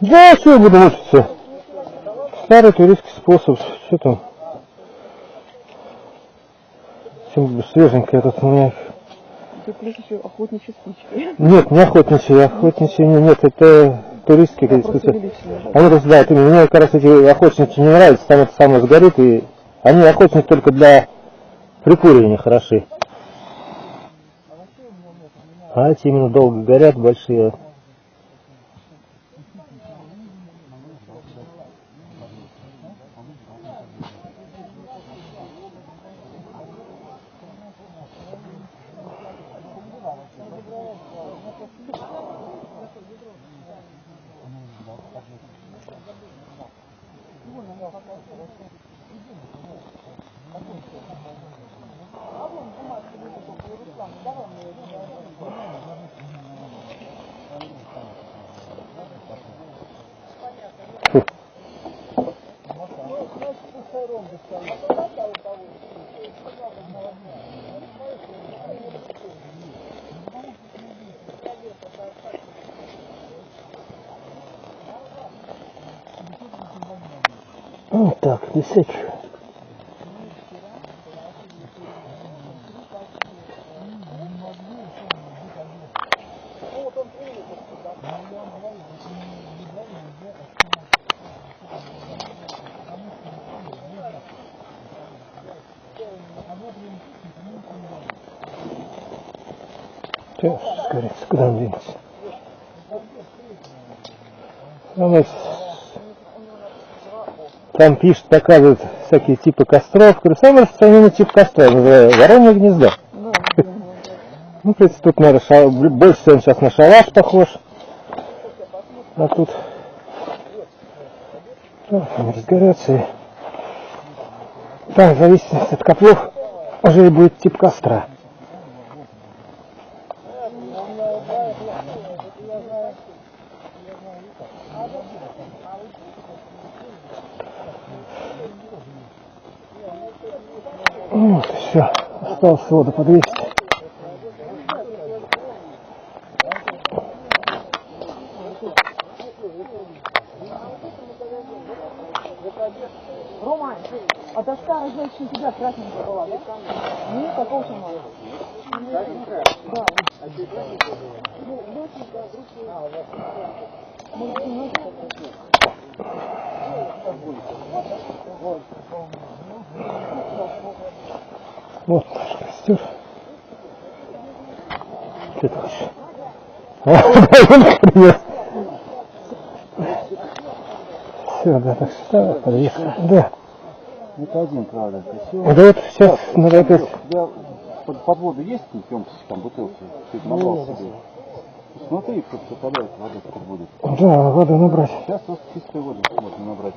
Да, все, буду мучиться. Старый туристский способ. Что там? Чем свеженькое тут у меня. Это плюс еще охотничьи спички. Нет, не охотничьи, нет, это туристские какие-то. Они раздают. Мне как раз эти охотничьи не нравятся, там это самое сгорит, и они охотники только для прикуривания хороши. А эти именно долго горят, большие. Вот так, десять. Сейчас, скорее, куда он денется? Там пишут, показывают всякие типы костров. Самый распространенный тип костра, называю воронье гнездо. Ну, в принципе, тут, наверное, больше всего сейчас на шалаш похож. А тут они разгорятся. И там, в зависимости от котлов, уже и будет тип костра. Вот, все, осталось всего до подвесить. Рома, а доска, значит, у тебя красненькая была, да? Нет, такого же мало. Красненькая? Да. Вот наш костер. Что ты хочешь? Все, да, так что подвеска. Да. Это один, правда, красивый. Да вот сейчас надо опять. Под воду есть емкость, там бутылки? Ты набрал себе. Смотри, как попадает вода, как будет. Да, воду набрать. Сейчас просто чистую воду можно набрать.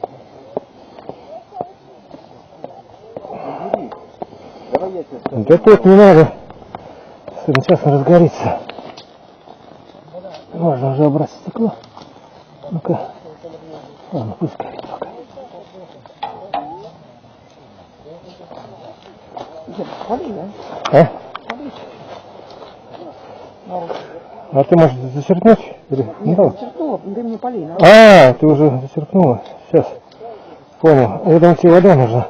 Давай я тебе скажу. Да тут не надо. Сейчас он разгорится. Можно уже убрать стекло. Ну-ка. Ладно, пусть горит пока. Поли, да? А? А ты можешь зачерпнуть? Или... Нет, Ну, зачерпнула, ты мне поли. а, ты уже зачерпнула. Сейчас. Понял. Я думал, тебе вода нужна.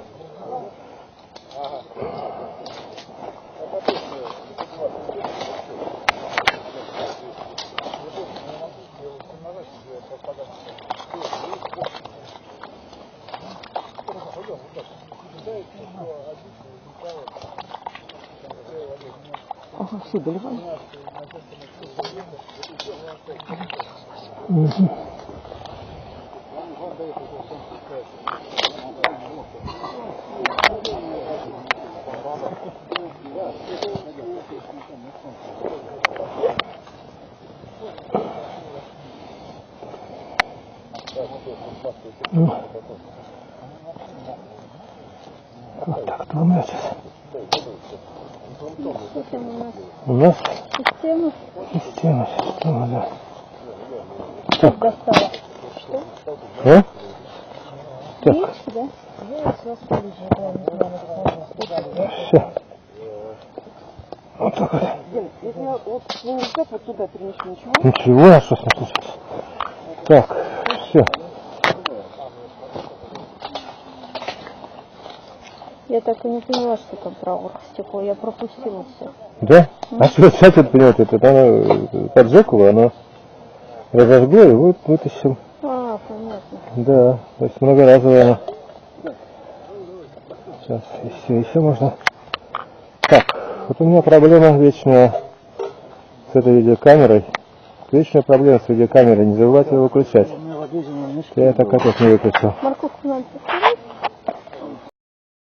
Ага, все, доливай. Вот так, то у меня сейчас. У нас система? система, Да. так. Достала. Что? А? Так. Видишь, да? Все. Вот так вот. Если вот свой рецепт вот туда перенесу, ничего? Ничего, а что с ним случилось? Так, все. все. Я так и не поняла, что там про оргстекло. Я пропустила все. Да? А что, кстати, понимаете, это оно поджег его, оно разожгло и вот вытащил. А, понятно. Да, то есть многоразовое оно. Сейчас, еще можно. Так, вот у меня проблема вечная с этой видеокамерой. Вечная проблема с видеокамерой, не забывайте его выключать. Я так опять не выключил. Морковку надо.